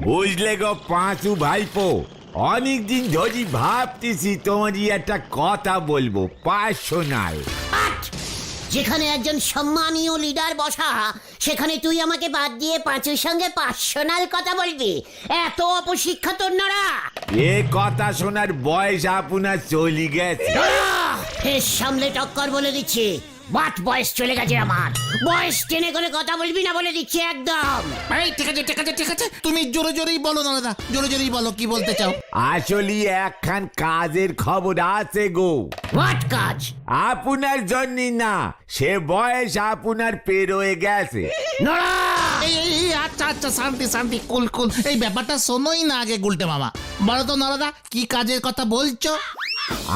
বুঝলে গো পাঁচু ভাইপো, অনেকদিন ধরে ভাবতেছি তোমারই একটা কথা বলবো, পার্সোনাল। আট! যেখানে একজন সম্মানীয় লিডার বসা, সেখানে তুই আমাকে বাদ দিয়ে পাঁচুর সঙ্গে পার্সোনাল কথা বলবি? এত অপশিক্ষা তোর নড়া! এ কথা শোনার বয়স আপনার চলে গেছে। ফের সামলে টক্কর বলে দিচ্ছি, বাট বয়স চলে গেছে আমার। বয়স টেনে করে কথা বলবি না বলে দিচ্ছি একদম। এই ঠিক আছে ঠিক আছে ঠিক আছে, তুমি জোরে জোরেই বলো না দাদা, জোরে জোরেই বলো কি বলতে চাও। আসলে একখান কাজের খবর আছে গো। হোয়াট কাজ? আপনার জন্য না, সে বয়স আপনার পেরোয় গেছে। নড়া! এই আচ্ছা আচ্ছা, শান্তি শান্তি, কুল কুল। এই ব্যাপারটা শোনোই না আগে গুলটে মামা। বলো তো নরদা, কি কাজের কথা বলছো?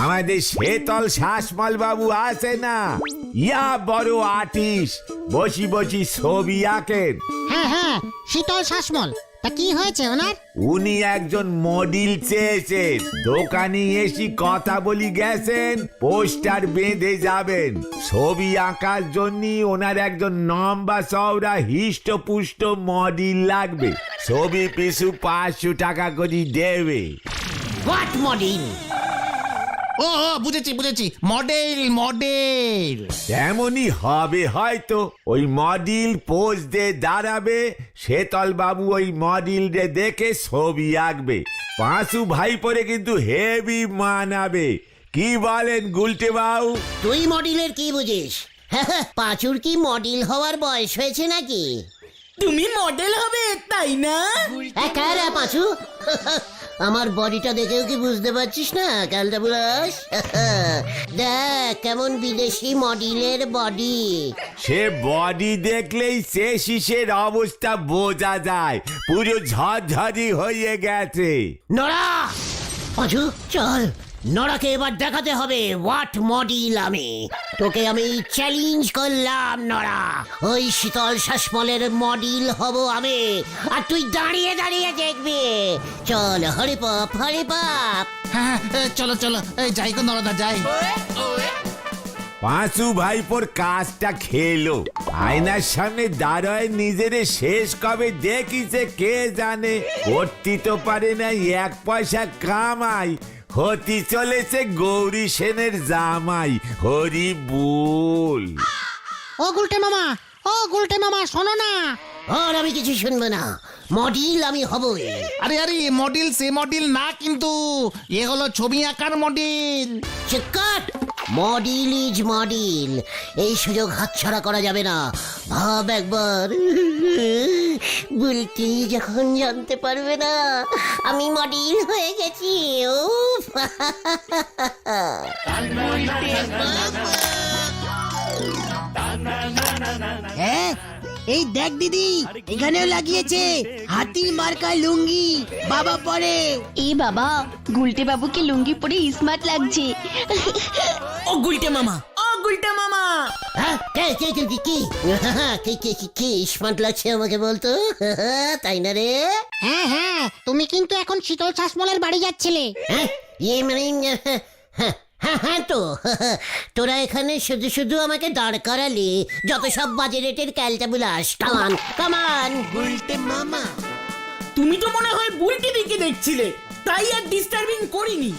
আমাদের শেতল শাসমল বাবু আছে না, ইয়া বড় আর্টিস্ট, বসি বসি ছবি আঁকেন। হ্যাঁ হ্যাঁ, শীতল শাসমল। তা কি হয়েছে ওনার? উনি একজন মডেল চেয়েছেন, দোকানে এসে কথা বলি গেছেন, পোস্টার বেঁধে যাবেন। ছবি আঁকার জন্য ওনার একজন লম্বা চওড়া হিষ্টপুষ্ট মডেল লাগবে। ছবি পিছু 500 টাকা করে দেবে। What model? ও বুঝেছি বুঝেছি, মডেল মডেল। তেমনই হবে হয়তো। ওই মডেল পোজ দিয়ে দাঁড়াবে, শেতল বাবু ওই মডেল দেখে ছবি আঁকবে। পাঁচু ভাই পরে কিন্তু হেভি মানাবে। কি বলেন গুলটে বাবু? তুই মডেলের কি বুঝিস? পাঁচুর কি মডেল হওয়ার বয়স হয়েছে নাকি? তুমি মডেল হবে তাই না? একা পাঁচু, আমার বডিটা দেখেও কি বুঝতে পারছিস না ক্যালটা বুলাস? দেখ কেমন বিদেশি মডেলের বডি। সে বডি দেখলেই সে শিশের অবস্থা বোঝা যায়, পুরো ঝরঝরি হয়ে গেছে। নড়া! পাঁচু চল, নড়াকে এবার দেখাতে হবে হোয়াট মডেল আমি। তোকে আমি চ্যালেঞ্জ করলাম নড়া, ওই শীতল শাসমলের মডেল হব আমি, আর তুই দাঁড়িয়ে দাঁড়িয়ে দেখবি। চল হরি পাপ হরি পাপ। হ্যাঁ চলো চলো, এই যাই গো নরদা যাই। পাঁচু ভাইপোর কাজটা খেলো। আয়নার সামনে দাঁড়ায় নিজের শেষ কবে দেখিছে কে জানে। করতে তো পারে না এক পয়সা কামাই, হতে চলেছে গৌরী সেনের জামাই। হরি বল। ও গুলটে মামা, ও গুলটে মামা, শোনো না। আর আমি কিছু শুনবো না, মডেল আমি হবই। আরে আরে, মডেল সে মডেল না কিন্তু, এ হলো ছবি আঁকার মডেল। চিৎকার! মডেল ইজ মডেল, এই সুযোগ হাতছাড়া করা যাবে না। ভাব একবার, বলতে যখন জানতে পারবে না আমি মডেল হয়ে গেছি। ও হ্যাঁ, এই দেখ দিদি, এখানেও লাগিয়েছে হাতির মার্কা লুঙ্গি, বাবা পরে। এ বাবা, গুলটে বাবুকে লুঙ্গি পরে স্মার্ট লাগছে। ও গুলটে মামা, ও গুলটে মামা। হ্যাঁ, কে কে কে কি কি কে কে কি কি স্মার্ট লাগছে আমাকে বলতো? তাই না রে? হ্যাঁ হ্যাঁ, তুমি কিন্তু এখন শীতল শাসমলের বাড়ি যাচ্ছিলে। হ্যাঁ, ইয়ে মানে হ্যাঁ হ্যাঁ হ্যাঁ তো তোরা এখানে শুধু শুধু আমাকে দাঁড় করালি, যত সব বাজে রেটের ক্যালটাবুলাস। কামান কামান গুলটে মামা, তুমি তো মনে হয় বুলটি দিকে দেখছিলে, তাই আর ডিস্টার্বিং করিনি।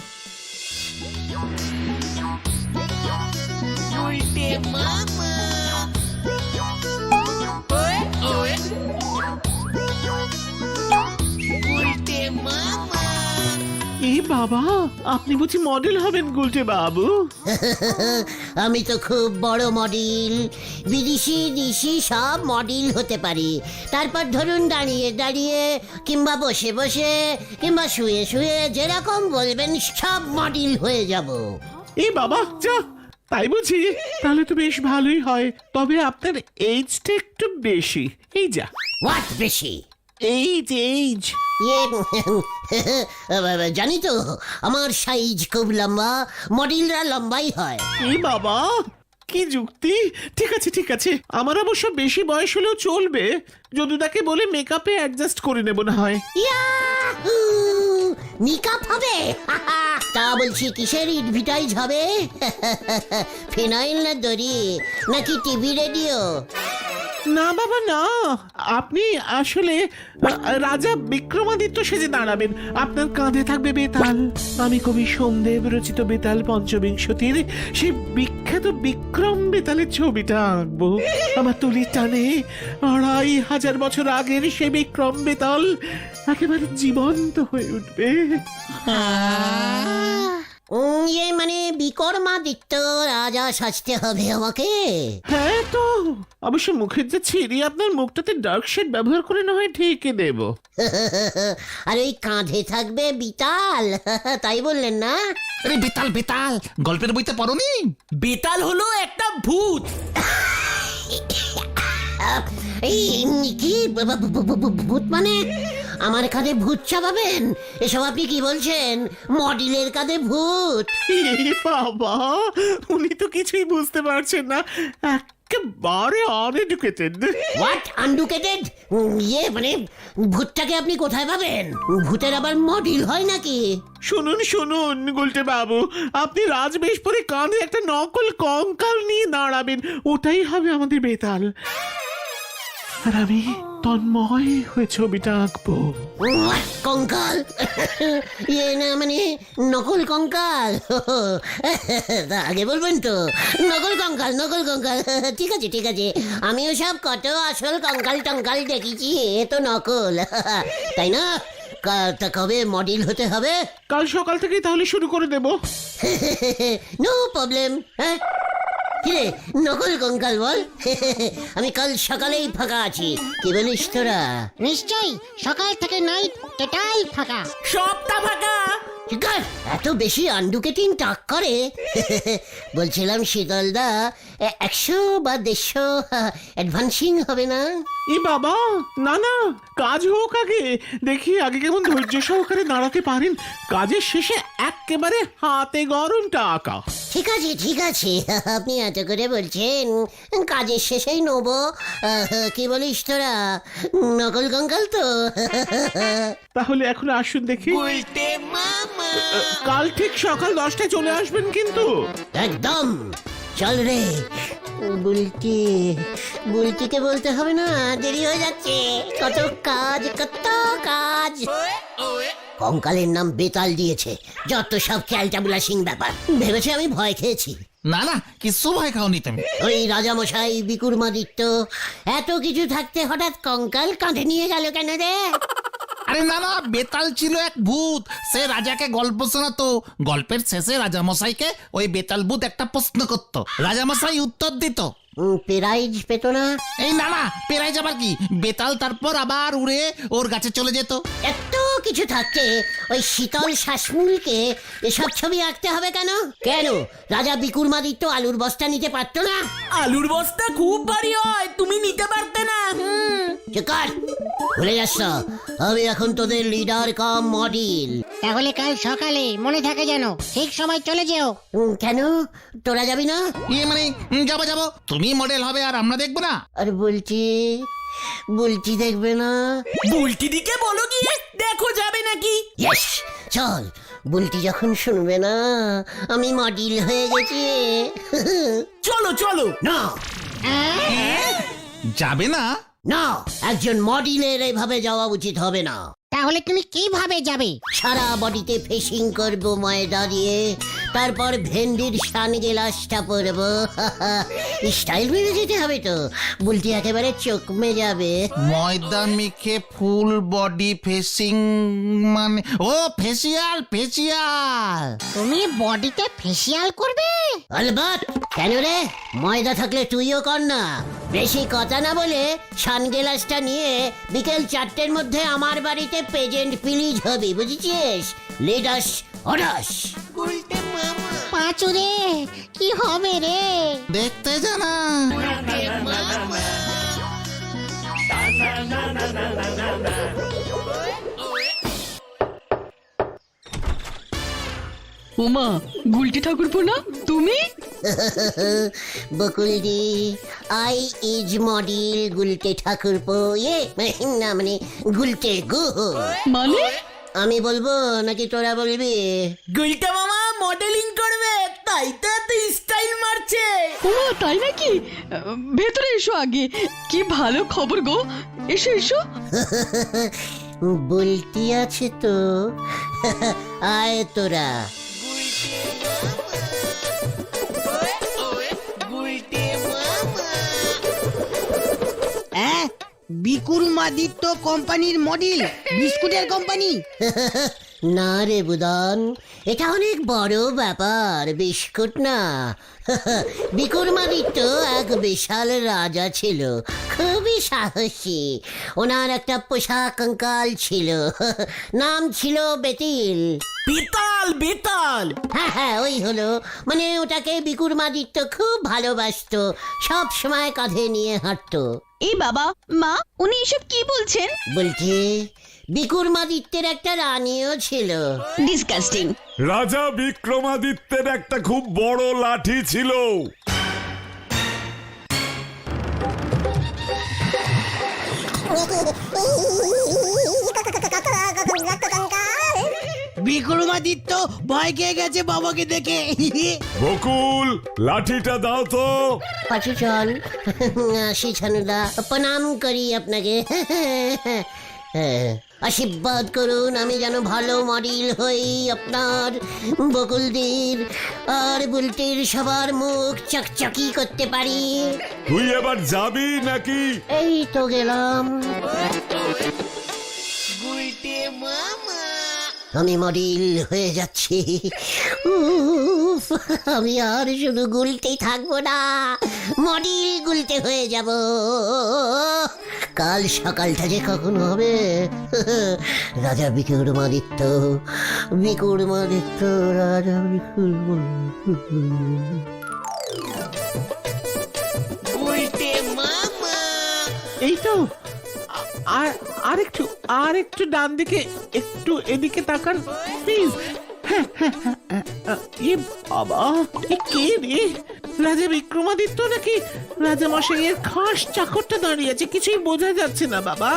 গুলটে মামা। গুলটে মামা। এই বাবা, আপনি বুঝি মডেল হবেন গুলটে বাবু? আমি তো খুব বড় মডেল, বিদেশি দেশি সব মডেল হতে পারি। তারপর ধরুন দাঁড়িয়ে দাঁড়িয়ে কিংবা বসে বসে কিংবা শুয়ে শুয়ে যেরকম বলবেন সব মডেল হয়ে যাব। এই বাবা যা, তাই বুঝি? তাহলে তো বেশ ভালোই হয়, তবে আপনার এইজটা একটু বেশি। এই যা। হোয়াট বেশি? এইজ। ইয়ে জানি তো, আমার সাইজ খুব লম্বা, মডেলরা লম্বাই হয়। এই বাবা, কি যুক্তি! ঠিক আছে ঠিক আছে, আমার অবশ্য বেশি বয়স হলেও চলবে। যদুদাকে বলে মেকআপে অ্যাডজাস্ট করে নেব না হয়। ইয়াহু! মেকআপ হবে? তা বলছি কিসের এডভার্টাইজ হবে? ফিনাইল না দড়ি নাকি টিভি রেডিও? না বাবা না, আপনি আসলে রাজা বিক্রমাদিত্য সেজে দাঁড়াবেন। আপনার কাঁধে থাকবে বেতাল। আমি কবি সোমদেব রচিত বেতাল পঞ্চবিংশতির সেই বিখ্যাত বিক্রম বেতালের ছবিটা আঁকবো। আমার তুলির টানে 2500 বছর আগের সেই বিক্রম বেতাল একেবারে জীবন্ত হয়ে উঠবে। ইয়ে মানে বিক্রমাদিত্য রাজা সাজতে হবে আমাকে। হ্যাঁ তো অবশ্য মুখের যে ছিঁড়ি, আপনার মুখটাতে ডার্ক শেড ব্যবহার করে না হয় ঢেকে দেব। আর ওই কাঁধে থাকবে বিতাল, তাই বললেন না? আরে বেতাল বেতাল গল্পের বইতে পড়োনি? বেতাল হলো একটা ভূত। এই কি ভূত মানে? আমার কাঁধে ভূত চাপাবেন? এসব আপনি কি বলছেন? মডেলের কাঁধে ভূত? এ বাবা, উনি তো কিছুই বুঝতে পারছেন না, একেবারে আনএডুকেটেড। What uneducated? ইয়ে মানে ভূতটাকে আপনি কোথায় পাবেন? ভূতের আবার মডেল হয় নাকি? শুনুন শুনুন গুলটে বাবু, আপনি রাজবেশ পরে কাঁধে একটা নকল কঙ্কাল নিয়ে দাঁড়াবেন, ওটাই হবে আমাদের বেতাল। আর আমি তন্ময় হয়ে ছবিটা আঁকবো। What? কঙ্কাল? ইয়ে না মানে নকল কঙ্কাল? তা আগে বলবেন তো। নকল কঙ্কাল, নকল কঙ্কাল। ঠিক আছে ঠিক আছে, আমিও সব কত আসল কঙ্কাল টঙ্কাল দেখেছি, এ তো নকল। তাই না? তা কবে মডেল হতে হবে? কাল সকাল থেকেই তাহলে শুরু করে দেব। No problem. হ্যাঁ কিরে নকল কঙ্কাল বল। আমি কাল সকালেই ফাঁকা আছি, কি বলিস তোরা? নিশ্চয়ই, সকাল থেকে নাইট টোটাল ফাঁকা। সবটা ফাঁকা। ঠিক আছে, এত বেশি আন্ডুকেটিং টাক করে। বলছিলাম শীতলদা, 100 বা 150 অ্যাডভান্সিং হবে না? ই বাবা, না না, কাজ হোক আগে, দেখি আগে কেমন ধৈর্য সহকারে দাঁড়াতে পারেন। কাজের শেষে একেবারে হাতে গরমটা আঁকা। ঠিক আছে ঠিক আছে, আপনি এত করে বলছেন, কাজের শেষেই নেবো। কি বলিস তোরা, নকল কঙ্কাল তো? তাহলে এখন আসুন দেখি। কাল ঠিক সকাল 10টায় চলে আসবেন কিন্তু। একদম। চল রে বুলটি, বুলটিকে বলতে হবে না, দেরি হয়ে যাচ্ছে। কত কাজ কত কাজ। কঙ্কালের নাম বেতাল দিয়েছে, যত সব ক্যালটাবুলা সিং ব্যাপার। ভেবেছে আমি ভয় খেয়েছি। না না, কিছু ভয় খাওনি তুমি। ওই রাজামশাই বিক্রমাদিত্য এত কিছু থাকতে হঠাৎ কঙ্কাল কাঁধে নিয়ে গেল কেন রে? আরে না না, বেতাল ছিল এক ভূত, সে রাজাকে গল্প শোনাতো। গল্পের শেষে রাজামশাইকে ওই বেতাল ভূত একটা প্রশ্ন করতো, রাজামশাই উত্তর দিত। প্রাইজ পেত না? এই না না, পেরাই যাবার কি, বেতাল তারপর আবার উড়ে ওর গাছে চলে যেত। এত কিছু থাকতে ওই শীতল শ্বাসমূলকে এসব ছবি আঁকতে হবে কেন? কেন রাজা বিক্রমাদিত্য আলুর বস্তা নিতে পারতো না? আলুর বস্তা খুব ভারী হয়, তুমি নিতে পারতে না। চিকার ভুলে যাস না, আমি এখন তোদের লিডার কাম মডেল। তাহলে কাল সকালে মনে থাকে যেন ঠিক সময় চলে যেও। কেন তোরা যাবি না? ইয়ে মানে যাবো যাবো, তুমি মডেল হবে আর আমরা দেখবো না? আর বলছি বলছি দেখবে না? বুলটি দিকে বলো গিয়ে, দেখো যাবে নাকি। ইয়েস, চল। বুলটি যখন শুনবে না আমি মডেল হয়ে গেছি। চলো চলো। না যাবে না? না, একজন মডেলের এভাবে যাওয়া উচিত হবে না। তাহলে তুমি কিভাবে যাবে? সারা বডিতে ফেসিং করব ময়দা দিয়ে, তারপর ভেন্ডির সানগ্লাসটা পরবো। স্টাইল মেরে যেতে হবে তো, বুলটি একেবারে চকমে যাবে। ময়দা মেখে ফুল বডি ফেসিং মানে ও ফেসিয়াল ফেসিয়াল। তুমি বডিতে ফেসিয়াল করবে? আলবাত। কেন রে, ময়দা থাকলে তুইও কর না। বেশি কথা না বলে সানগ্লাসটা নিয়ে বিকেল 4টের মধ্যে আমার বাড়িতে প্রেজেন্ট প্লিজ হবি, বুঝেছিস? লিডাস অর্ডাস। পাঁচু রে, কি হবে রে? দেখতে জানা। ওমা, গুলটি ঠাকুরপো না তুমি? বকুলদি, আই ইজ মডেল গুলটে ঠাকুরপো। না মানে গুলটে গুহ। মানে আমি বলবো নাকি তোরা বলবি? গুলটা মামা মডেলিং করবে, তাই তো এত স্টাইল মারছে। ও তাই নাকি? ভেতরে এসো আগে, কি ভালো খবর গো, এসো এসো। বলতি আছে তো, আয় তোরা। বিকুরমাদিত্য কোম্পানির মডেল, বিস্কুটের কোম্পানি। না রে বুদন, এটা অনেক বড় ব্যাপার, বিস্কুট না। বিকুরমাদিত্য এক বিশাল রাজা ছিল, খুবই সাহসী। ওনার একটা পোষা কঙ্কাল ছিল, নাম ছিল বেতিল। বেতাল বেতাল। হ্যাঁ হ্যাঁ, ওই হলো, মানে ওটাকে বিকুরমাদিত্য খুব ভালোবাসতো, সব সময় কাঁধে নিয়ে হাঁটতো। এই বাবা, মা, উনি এসব কি বলছেন? বলছি বিকুরমাদিত্যের একটা রানীও ছিল। ডিসকাস্টিং। রাজা বিক্রমাদিত্যের একটা খুব বড় লাঠি ছিল। বিক্রমাদিত্য ভয় খেয়ে গেছে বাবাকে দেখে। বকুল, লাঠিটা দাও তো। পাচু চল, আসি ছানুদা, প্রণাম করি আপনাকে। আশীর্বাদ করুন, আমি যেন ভালো মডেল হই আপনার, বকুলদের আর বুলটির সবার মুখ চকচকি করতে পারি। তুই এবার যাবি নাকি? এই তো গেলাম। আমি মডেল হয়ে যাচ্ছি। উফ, আমি আর শুধু গুলতেই থাকবো না, মডেল গুলতে হয়ে যাব। কাল সকালটা যে কখন হবে! রাজা বিক্রমাদিত্য, বিক্রমাদিত্য, রাজা এই তো, আর একটু ডান দিকে, একটু এদিকে তাকান প্লিজ। বাবা, এ কে রে? রাজা বিক্রমাদিত্য নাকি রাজা মশাইয়ের খাস চাকরটা দাঁড়িয়ে আছে? কিছুই বোঝা যাচ্ছে না বাবা,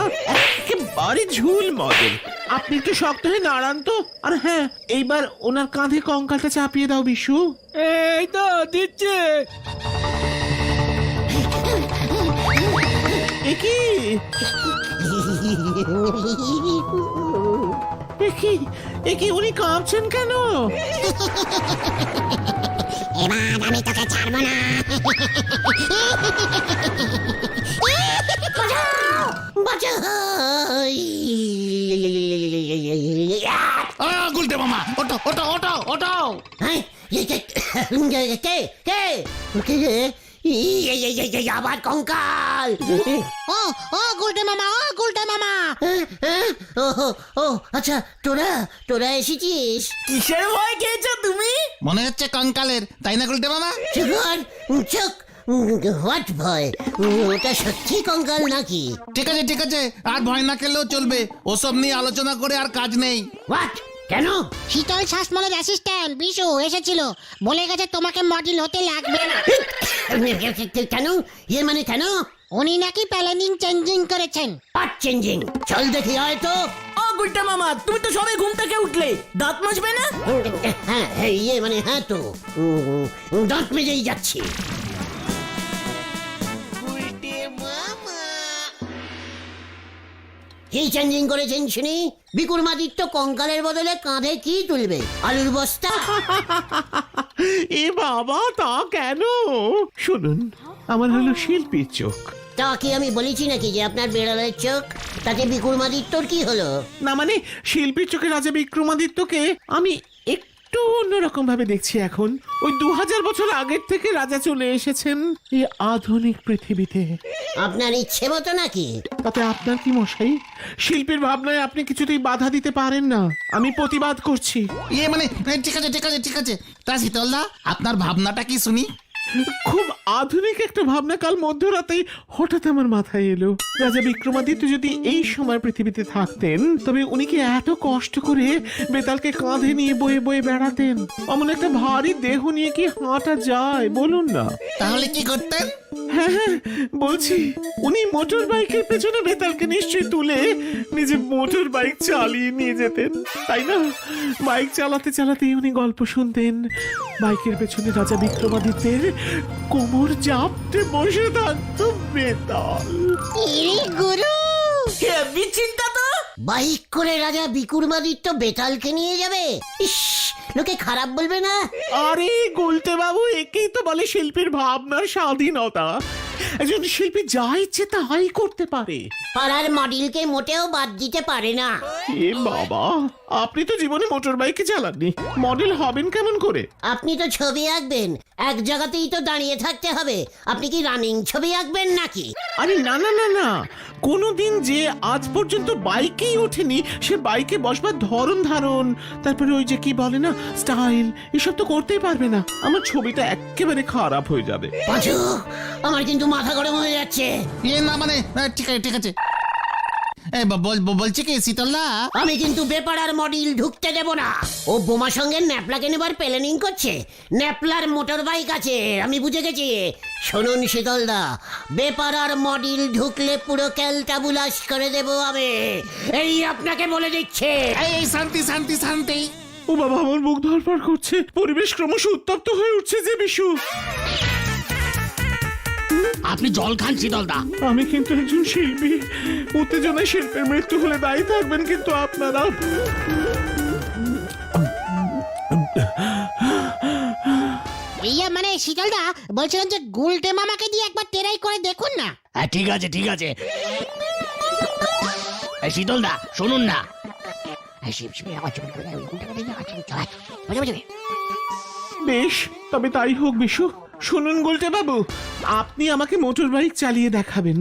একেবারে ঝুল মডেল। আপনি একটু শক্ত হয়ে দাঁড়ান তো। আর হ্যাঁ, এইবার ওনার কাঁধে কঙ্কালটা চাপিয়ে দাও বিশু। এই তো দিচ্ছে। একি একি উনি কাঁপছেন কেন? এবার আমি তোকে ছাড়বো না। গুলটে মামা, ওটো ওটো ওটো ওটো। আবার কঙ্কাল। ও ও গুলটে মামা, ও গুলটে মামা। ও আচ্ছা, তোরা এসেছিস? কিসের ভয় খেয়েছো তুমি? মনে হচ্ছে কঙ্কালের, তাই না গুলটে মামা? চোখ, হোয়াট ভয়? ওটা সত্যি কঙ্কাল নাকি? ঠিক আছে ঠিক আছে, আর ভয় না খেলেও চলবে, ওসব নিয়ে আলোচনা করে আর কাজ নেই। হোয়াট? কেন? শীতল শাসমলের অ্যাসিস্ট্যান্ট বিশু এসেছিল, বলে গেছে তোমাকে মডেল হতে লাগবে না। কেন? ইয়ে মানে কেন? উনি নাকি প্ল্যানিং চেঞ্জিং করেছেন। Part changing? চল দেখি, হয়তো। ও গুলটা মামা, তুমি তো সবে ঘুম থেকে উঠলে, দাঁত মাজবে না? হ্যাঁ, ইয়ে মানে হ্যাঁ তো, দাঁত মেজেই যাচ্ছি। কি চেঞ্জিং করেছেন শুনি? বিক্রমাদিত্য কঙ্কালের বদলে কাঁধে কি তুলবে? আলুর বস্তা? এ বাবা, তা কেন? শুনুন, আমার হলো শিল্পীর চোখ। তা কি আমি বলেছি নাকি যে আপনার বেড়ালের চোখ? তাতে বিক্রমাদিত্যর কি হলো? না মানে, শিল্পীর চোখে রাজা বিক্রমাদিত্যকে আমি একটু অন্যরকম ভাবে দেখছি এখন। ওই 2000 বছর আগের থেকে রাজা চলে এসেছেন এই আধুনিক পৃথিবীতে। আপনার ইচ্ছে মতো নাকি? তাতে আপনার কি মশাই? শিল্পীর ভাবনায় আপনি কিছুতেই বাধা দিতে পারেন না, আমি প্রতিবাদ করছি। ইয়ে মানে ঠিক আছে ঠিক আছে ঠিক আছে, তা শীতলদা আপনার ভাবনাটা কি শুনি? খুব আধুনিক একটা ভাবনা কাল মধ্যরাতেই হঠাৎ আমার মাথায় এলো। রাজা বিক্রমাদিত্য যদি এই সময় পৃথিবীতে থাকতেন, তবে উনি কি এত কষ্ট করে বেতালকে কাঁধে নিয়ে বয়ে বয়ে বেড়াতেন? অমন একটা ভারী দেহ নিয়ে কি হাঁটা যায় বলুন না? তাহলে কি করতেন? হ্যাঁ হ্যাঁ, বলছি, উনি মোটর বাইকের পেছনে বেতালকে নিশ্চয়ই তুলে নিজে মোটর বাইক চালিয়ে নিয়ে যেতেন, তাই না? বাইক চালাতে চালাতেই উনি গল্প শুনতেন, বাইকের পেছনে রাজা বিক্রমাদিত্যের কোমর চাপতে বসে থাকতো বেতাল। ইরে গুরু, হেভি চিন্তা তো। বাইক করে রাজা বিক্রমাদিত্য বেতালকে নিয়ে যাবে? ইস, লোকে খারাপ বলবে না? আরে গুলতে বাবু, একেই তো বলে শিল্পীর ভাবনার স্বাধীনতা। একজন শিল্পী যা ইচ্ছে তাই করতে পারে। পাড়ার মডেলকে মোটেও বাদ দিতে পারে না। এ বাবা, আপনি তো জীবনে মোটর বাইকে চালাননি, মডেল হবেন কেমন করে? আপনি তো ছবি আঁকবেন, এক জায়গাতেই তো দাঁড়িয়ে থাকতে হবে। আপনি কি রানিং ছবি আঁকবেন নাকি? আরে না না না না, কোনোদিন যে আজ পর্যন্ত বাইকেই ওঠেনি, সে বাইকে বসবার ধরন ধারণ, তারপরে ওই যে কি বলে না, স্টাইল, এসব তো করতেই পারবে না। আমার ছবিটা একেবারে খারাপ হয়ে যাবে। পাঁচু, আমার কিন্তু মাথা গরম হয়ে যাচ্ছে। না মানে ঠিক আছে ঠিক আছে। বলছি কি শীতলদা, আমি কিন্তু বেপাড়ার মডেল ঢুকতে দেব না। ও বোমা সঙ্গে ন্যাপলাকে নেবার প্ল্যানিং করছে। ন্যাপলার মোটর বাইক আছে, আমি বুঝে গেছি। শুনুন শীতলদা, বেপাড়ার মডেল ঢুকলে পুরো ক্যালটাবুলাস করে দেব আমি, এই আপনাকে বলে দিচ্ছে। এই শান্তি শান্তি শান্তি। ও বাবা, আমার মুখ ধরফর করছে, পরিবেশ ক্রমশ উত্তপ্ত হয়ে উঠছে যে বিশু। আপনি জল খান শীতলদা। আমি কিন্তু একজন শিল্পী, উত্তেজনায় শিল্পের মৃত্যু হলে দায়ী থাকবেন কিন্তু আপনারা। ইয়া মানে শীতলদা, বলছিলাম যে গুলটে মামাকে দিয়ে একবার টেরাই করে দেখুন না। ঠিক আছে ঠিক আছে। শীতলদা শুনুন না। বেশ, তবে তাই হোক বিশু। শুনুন গুলটে বাবু, আপনি আমাকে মোটর বাইক চালিয়ে দেখাবেন,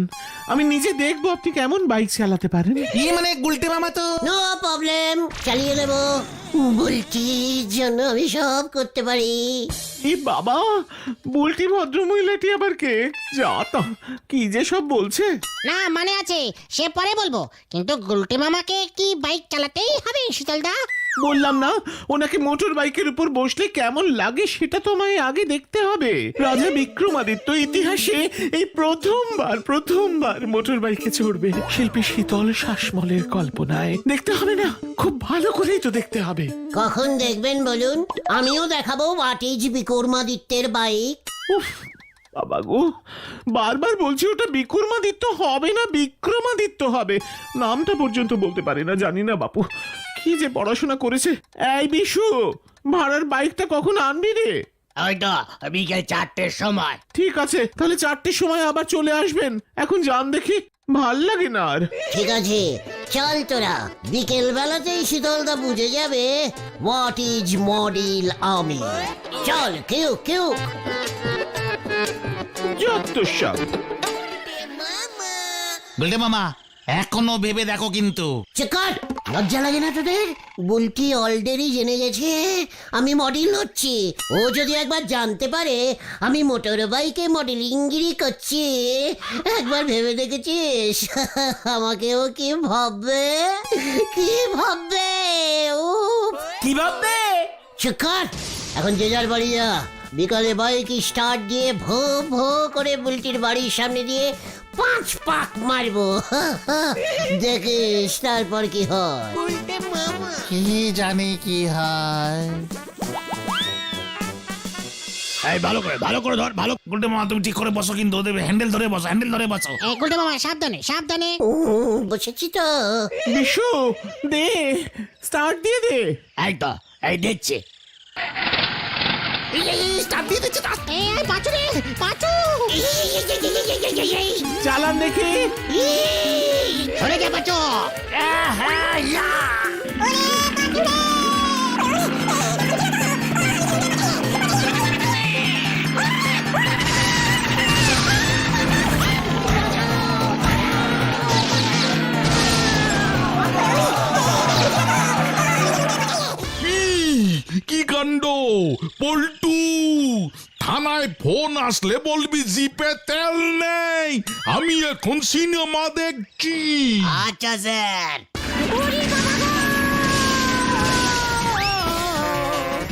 আমি নিজে দেখবো আপনি কেমন বাইক চালাতে পারেন। মানে গুলটে মামা তো। নো প্রবলেম, চালিয়ে দেব। বলছি জন্য আমি সব করতে পারি। এ বাবা, বুলটি ভদ্রমহিলাটি আবার কে? যা তা, কি যে সব বলছে। না মানে আছে, সে পরে বলবো, কিন্তু গুলটে মামাকে কি বাইক চালাতেই হবে শীতলদা? বললাম না, ওনাকে মোটর বাইকের উপর বসলে কেমন লাগে সেটা তো আমায় আগে দেখতে হবে। রাজা বিক্রমাদিত্য ইতিহাসে এই প্রথমবার মোটর বাইকে চড়বে, শিল্পী শীতল শাসমলের কল্পনায়। দেখতে হবে না? খুব ভালো করেই তো দেখতে হবে। কখন দেখবেন বলুন? আমিও দেখাবো হোয়াট ইজ বিক্রমাদিত্যের বাইক। উফ বাবা গো, বারবার বলছি ওটা বিক্রমাদিত্য হবে না, বিক্রমাদিত্য হবে। নামটা পর্যন্ত বলতে পারি না, জানি না বাপু কি যে পড়াশোনা করেছে। এই বিশু, ভাড়ার বাইকটা কখন আনবি রে? হয়তো বিকেল 4টের সময়। ঠিক আছে, তাহলে 4টের সময় আবার চলে আসবেন। এখন যান দেখি, ভাল লাগে না আর। ঠিক আছে, চল তোরা। বিকেল বেলাতেই শীতলদা বুঝে যাবে হোয়াট ইজ মডেল আমি। চল কেউ কেউ। যত সব। গুলটে মামা, এখনো ভেবে দেখো কিন্তু। চেকার, লজ্জা লাগে না তোদের? বুলটি অলরেডি জেনে গেছে আমি মডেল হচ্ছি। ও যদি একবার জানতে পারে আমি মোটর বাইকে মডেলিংগিরি করছি, একবার ভেবে দেখেছিস আমাকেও কি ভাববে? কি ভাববে? ও কি ভাববে? চেকার, এখন যে যার বাড়ি যা। বিকালে বাইক স্টার্ট দিয়ে ভো ভো করে বুলটির বাড়ির সামনে দিয়ে 5 পাক মারবো। দেখিস তারপর কি হয়। কি জানি কি হয়। এই ভালো করে ধর, ভালো। গুলটে মামা তুমি ঠিক করে বসো কিন্তু, ওদের হ্যান্ডেল ধরে বসো। এই গুলটে মামা সাবধানে সাবধানে। বসেছি তো। বিশু, দে স্টার্ট দিয়ে দে। এই তো, এই দিচ্ছি। এই পাঁচু রে, পাঁচু চালান দেখি। সরে যা পাঁচু। কি কাণ্ড পল্টু, থানায় ফোন আসলে বলবি জিপে তেল নেই, আমি এখন সিনেমা দেখছি। আচ্ছা স্যার।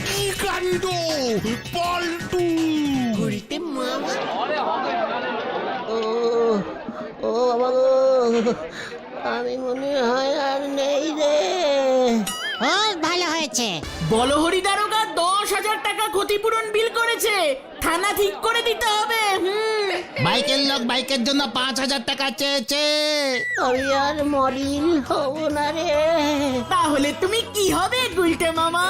কি কাণ্ড পল্টু। ও ও বাবা গো, আমি মনে হয় আর নেই রে। ও ভালো হয়েছে। বলহরি দারোগা 10,000 টাকা ক্ষতিপূরণ বিল করেছে, থানা ঠিক করে দিতে হবে। বাইকের লোক বাইকের জন্য 5,000 টাকা চেয়েছে। আমি আর মডেল হব না রে, তাহলে তুমি কি হবে গুলটে মামা?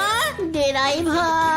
ড্রাইভার।